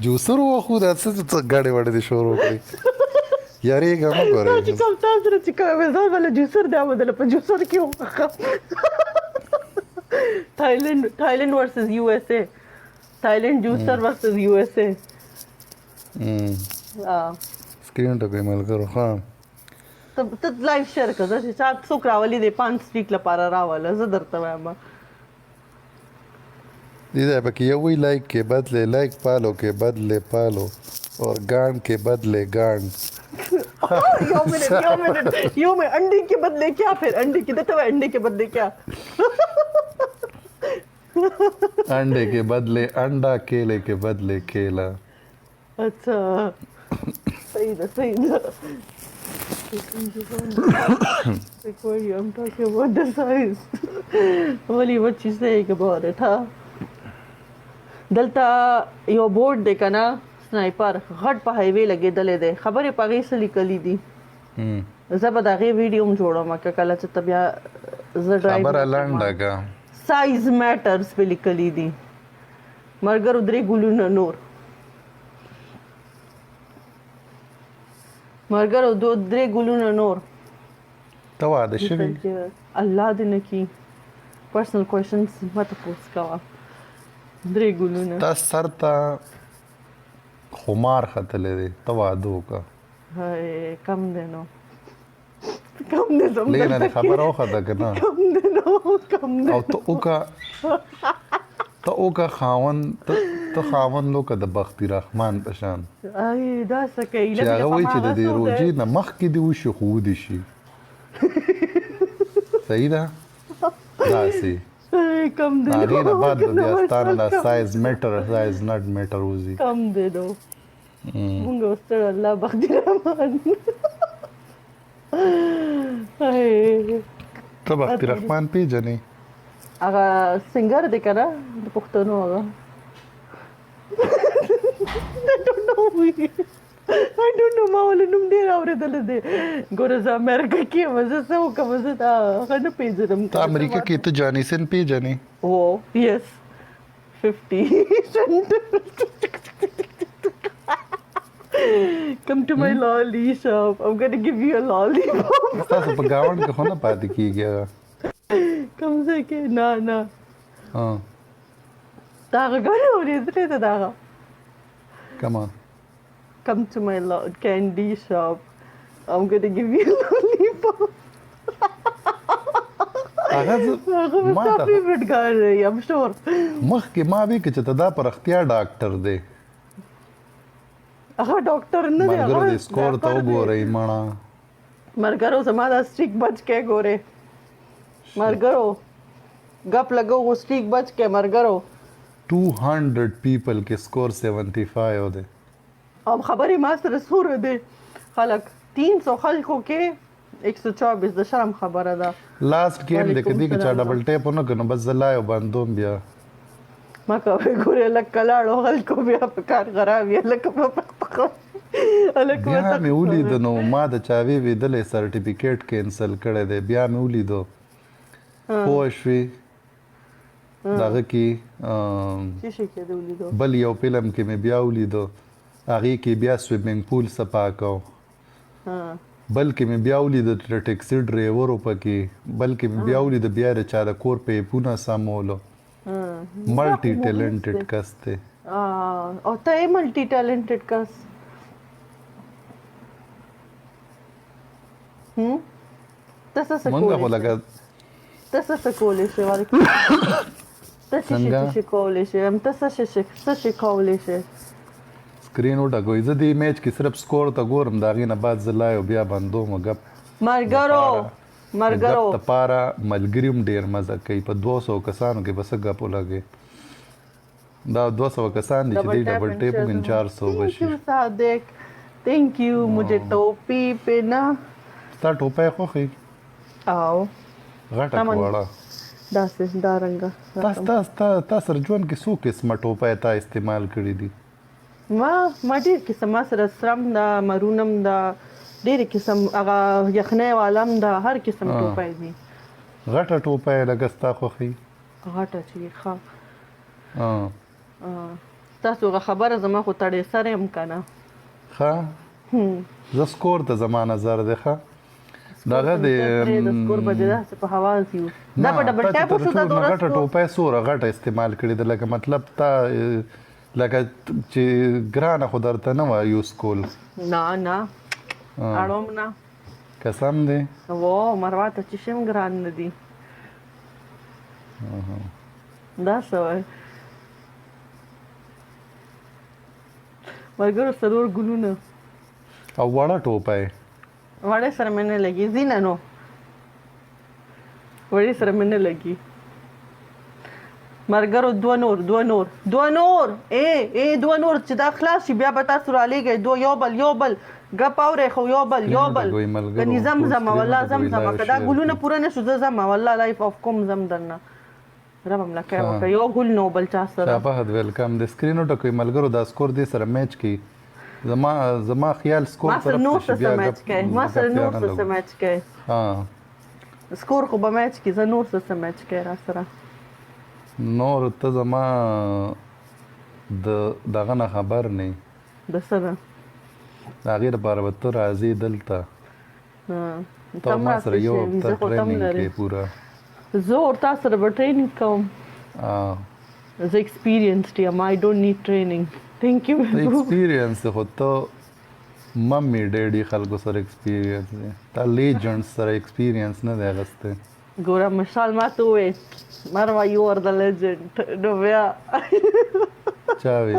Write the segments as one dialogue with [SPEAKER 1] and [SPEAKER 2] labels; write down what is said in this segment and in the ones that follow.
[SPEAKER 1] جوسر واخو دا څه ګاډې واډې دې شروع کړې یارېږه مه ګورئ
[SPEAKER 2] چې کوم تاسو سره چې کوم ځان ولا جوسر دی بدل په جوسر کې وخه Thailand versus USA. Thailand juicer versus USA.
[SPEAKER 1] سکرین ټکو یې ملګرو ښه
[SPEAKER 2] ته لایف شیر کړه چې چا څوک راولي دی 5 سپیک لپاره راوله زه درته وایم
[SPEAKER 1] دې ځای پکې یو وی لایک کې بدلے لایک پالو کې بدلے پالو اور گانڈ کے بدلے گانڈ
[SPEAKER 2] یو منٹ انڈے کے بدلے کیا پھر انڈے کی دیتے ہوئے انڈے کے بدلے کیا
[SPEAKER 1] انڈے کے بدلے انڈا کیلے کے بدلے کیلا
[SPEAKER 2] اچھا صحیح ہے I'm talking about the size. Only what she's saying about it, huh? دلته یو بورډ دی که نه سنایپر غټ په هایوې لګېدلی دی خبرې په هغې څه لیکلي دي زه به د هغې ویډیو هم جوړم که کله چې ته بیا زه
[SPEAKER 1] خبره لنډه که
[SPEAKER 2] سایز میټرز پې لیکلي دي ملګرو 3 ګلونه نور ملګرو 3 ګلونه نور
[SPEAKER 1] ته واده شوي
[SPEAKER 2] الله دې نه کي پرسنل کوېشنز مه تپوس کوه 3 ګلونه
[SPEAKER 1] تا سر ته خمار ختلی دی ته واده وکړه
[SPEAKER 2] کم دی نو کم دی
[SPEAKER 1] لینا دې خبره وخته که نه
[SPEAKER 2] کم دی نو کم دی
[SPEAKER 1] او ته وکړه خاوند ته خاوند وکړه د بختي رحمان په شان
[SPEAKER 2] دا څه کوي
[SPEAKER 1] چې هغه وایي چې د دې روژې نه مخکې دې وشي خو ودې شي صحیح ده داسې
[SPEAKER 2] کم دی
[SPEAKER 1] هغې نه بعد به بیا ستا نه دا سایز نټ میټر وځي
[SPEAKER 2] کم دی نو مونږ وستړ الله بختي رحمان
[SPEAKER 1] ته بختي رحمان پیژنې
[SPEAKER 2] هغه سنګر دی که نه د پښتنو هغه I don't know ما ولې نوم ډېر اورېدلی دی ګوره زه امریکا کې یم زه څه وکړم زه دا هغه نه پېژنم
[SPEAKER 1] ته امریکا کې ته جانیسن پیژنې
[SPEAKER 2] او یس 50 cent come to my lolly shop I'm going to give you a lollipop
[SPEAKER 1] تاسو په ګاونډ کې خو نه پاتې کېږي هغه
[SPEAKER 2] کوم ځای کې نه
[SPEAKER 1] دا
[SPEAKER 2] هغه ګاډی اورېدلی ده د هغه
[SPEAKER 1] کما
[SPEAKER 2] come to my candy shop I'm going to give you a lollipop
[SPEAKER 1] هغه
[SPEAKER 2] my favorite guy I'm sure
[SPEAKER 1] مخکې ما وی که چې ته دا پر اختیا ډاکټر دی
[SPEAKER 2] هغه ډاکټر نه دی
[SPEAKER 1] ملګرو دې سکور ته وګورئ مړه
[SPEAKER 2] ملګرو زما دا سټریک بچ کې ګورې ملګرو ګپ لګو و سټریک بچ کې ملګرو
[SPEAKER 1] 200 people کې سکور 75 دی
[SPEAKER 2] اب خبرې ما سره سوره دی خلک 300 خلکو کې 124 د شرم خبره ده
[SPEAKER 1] لاست گیم دی که دی که چا ډبل ټیپ ونه کړو بس زه لایو باندوم بیا
[SPEAKER 2] ما کوي ګورې لک کلاړو خلکو بیا په کار خراب یې لکه په
[SPEAKER 1] بیا مې ولیدو نو ما د چاوي ویدلې سرټیفیکیټ کینسل کړی دی بیا مې ولیدو پوه شوې دغه کې بل یو فلم کې مې بیا ولیدو هغې کې بیا سویمنګ پول صفا کو بلکې مې بیا ولیدو چې ټیکسي ډرایورو پکې بلکې مې بیا ولیدو بیا د چا د کور پیپونه سمولو ملټي ټیلنټډ کس دی
[SPEAKER 2] او ته یې ملټي ټیلنټډ کس ته څه کولی شې ولیکم ته څه کولی شې ته څه کولی شې
[SPEAKER 1] سکرین وټکوئ زه دې میچ کې صرف سکور ته ګورم د هغې نه بعد زه لایو بیا بندوم ګپ
[SPEAKER 2] ملګرو
[SPEAKER 1] ګپ دپاره ملګري هم ډېر مزه کوي په 200 کسانو کې به څه ګپ ولګئ دا 200 کسان دي چې دی ډبل ټیپ وکړي 400 بشي
[SPEAKER 2] صادق تھینک یو مجھے ټوپی پہنا
[SPEAKER 1] ستا ټوپی خوښي
[SPEAKER 2] او
[SPEAKER 1] غټه کوړه
[SPEAKER 2] داسې دا رنګه
[SPEAKER 1] تا سره ژوند کې څو قسمه ټوپی تا استعمال کړي دي
[SPEAKER 2] ما ډېر قسم ما سره سرم ده مرونم ده ډېرې قسم هغه یخنۍ والا هم ده هر قسم ټوپی دي
[SPEAKER 1] غټه ټوپی لکه ستا خوښي
[SPEAKER 2] غټه چې ښه تاسو غ خبره زما خو تړې سره هم کنه
[SPEAKER 1] ښه زه سکور ته زما نظر دی ښه دغه د
[SPEAKER 2] سکور به داسې په حواس یو دا په ډبل ټاپ وشو دا
[SPEAKER 1] ټول غټه ټوپۍ سوره غټه استعمال کړې ده لکه مطلب تا لکه چې ګرانه خو درته نه وه یوز کول
[SPEAKER 2] نه نه اړوم نه
[SPEAKER 1] قسم دی
[SPEAKER 2] و مروا ته چې شم ګران نه دي دا څه وایي ملګرو څلور ګلونه
[SPEAKER 1] او وړه ټوپۍ
[SPEAKER 2] وړې سره مې نه لګي ځینه نو وړې سره مې نه لګي ملګرو دوه نور دوه نور دوه نور چې دا خلاص شي بیا به تاسو رالیږئ دو یو بل ګپ اورئ خو یو بل کني زمزمه والله زمزمه که دا ګلونه پوره نه شو زه ځمه والله لایف آف کوم زم درنه ربم لکه وکړه یو ګل نو بل چا سره
[SPEAKER 1] شابهت ویلکم د سکرینو ټکوي ملګرو دا سکور دې سره میچ کی زما خیال سکور
[SPEAKER 2] ما سره نور څه میچ کوي ما سره نور څه میچ کوي
[SPEAKER 1] ها
[SPEAKER 2] سکور خو به میچ کی زه نور څه میچ کوي را سره
[SPEAKER 1] نور ته زما دغه نه خبر نه
[SPEAKER 2] د سره
[SPEAKER 1] دا غیر لپاره به ته راځې دلته ته ما سره یو هفته ټریننګ کې پوره
[SPEAKER 2] زه ورته سره به ټریننګ کوم زه ایکسپیرینسډ یم آی ډونټ نیډ ټریننګ تھینک یو
[SPEAKER 1] ایکسپیرینس خو ته ممی ډیډي خلکو سره ایکسپیرینس دی تا لیجنډ سره ایکسپیرینس نه دی اغسته
[SPEAKER 2] ګوره مشال ما ته وویل مروا یو ار د لیجنډ نو بیا
[SPEAKER 1] چا وی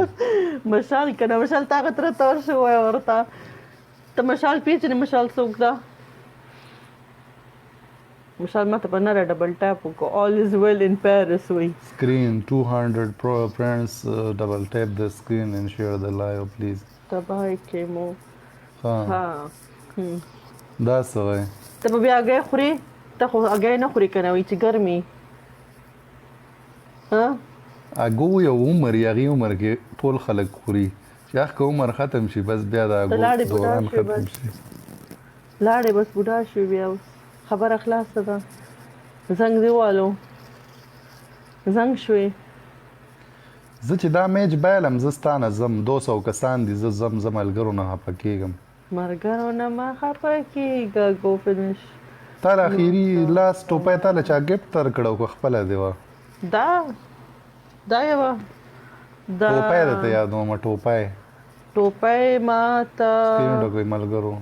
[SPEAKER 2] مشال کنه مشال تا غتر تور شو وای ورته ته مشال پیچنه مشال څوک دا مشال ماته په نره ډبل ټاپ کو all is well in Paris وای
[SPEAKER 1] screen 200 pro friends double tap the screen and share the live please
[SPEAKER 2] تبای کې مو
[SPEAKER 1] ها دا سوای
[SPEAKER 2] ته بیا هغه خوري ته خو هغه نه خوري کنه وای چې ګرمي ها
[SPEAKER 1] اګو یو عمر یغي عمر کې ټول خلک خوري چې اخ عمر ختم شي بس بیا دا دوران ختم شي
[SPEAKER 2] لاړې بس بوډا شي بیا خبره خلاصه ده زنګ دیوالو زنګ شوي
[SPEAKER 1] زه چې دا میچ بایلم زه ستانه زم 200 کسان دي زه زم ملګرو نه خفه کېږم
[SPEAKER 2] ملګرو نه ما خفه کېږه ګو فینش
[SPEAKER 1] تا له اخري لاس ټوپۍ تا له چا ګفټ تر کړو خو خپله دی وه
[SPEAKER 2] دا یوه
[SPEAKER 1] ټوپۍ درته یادوم ټوپۍ
[SPEAKER 2] ما ته
[SPEAKER 1] سکرین ټکوي ملګرو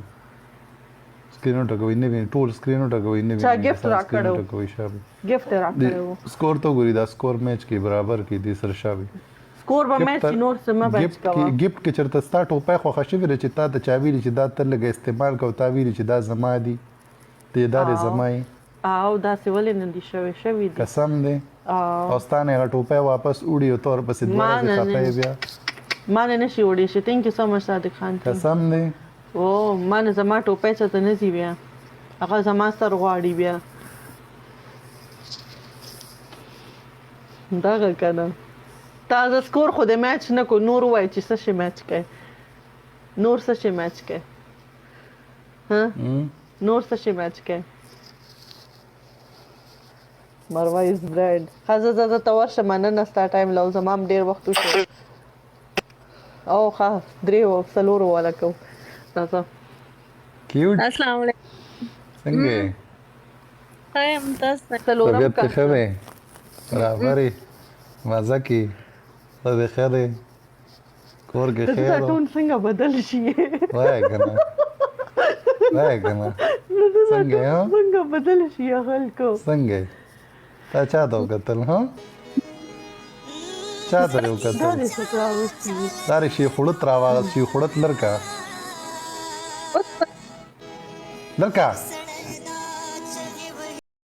[SPEAKER 1] سکرین ټکوي نه ویني ټول سکرین ټکوي نه ویني
[SPEAKER 2] چا ګفټ راکړو
[SPEAKER 1] ټکوي شابه
[SPEAKER 2] ګفټ راکړو
[SPEAKER 1] سکور ته ګوري دا سکور میچ کې برابر کې دي سر شابه
[SPEAKER 2] سکور به میچ نور سم میچ کاوه
[SPEAKER 1] ګفټ کې چرته ستا ټوپۍ خو خښوي چې تا ته چا ویلي چې دا تل لګ استعمال کو تا ویلي چې دا زما دي ته دار زمای
[SPEAKER 2] او دا څه ولې نه دي شوي دي
[SPEAKER 1] قسم دی او ستانه هغه ټوپۍ واپس وړي او تور پسې دوه خپې بیا
[SPEAKER 2] ما نه نشي وړي شي ثانک یو سو مچ صادق خان
[SPEAKER 1] قسم دی
[SPEAKER 2] او ما نه زما ټوپۍ څه ته نه دی بیا هغه زما سر غواړي بیا دا کنه تا د سکور خو د میچ نه کو نور وای چې څه شي میچ کوي نور څه شي میچ کوي ها نور څه شي میچ کوي مروه از برانډ خزه زه ته ورشه مننه ستا ټایم لو زمام ډیر وخت وشو او ښه درې و څلورو والا کو تاسو
[SPEAKER 1] کیوټ
[SPEAKER 3] السلام علیکم
[SPEAKER 1] څنګه
[SPEAKER 3] یم تاسو
[SPEAKER 2] څلورم
[SPEAKER 1] طبیعت
[SPEAKER 2] کا
[SPEAKER 1] ښه دی برابرې مزه کې ته دې ښه دی کور کې
[SPEAKER 2] دا
[SPEAKER 1] خیر
[SPEAKER 2] ټون څنګه بدل شي
[SPEAKER 1] وای کنه څنګه یو
[SPEAKER 2] څنګه بدل شي خلکو
[SPEAKER 1] څنګه تا چا ته وکتل ها چا ته وکتل
[SPEAKER 2] دا دې څه راوستي
[SPEAKER 1] ساري شي خړت راواغ شي خړت لرکا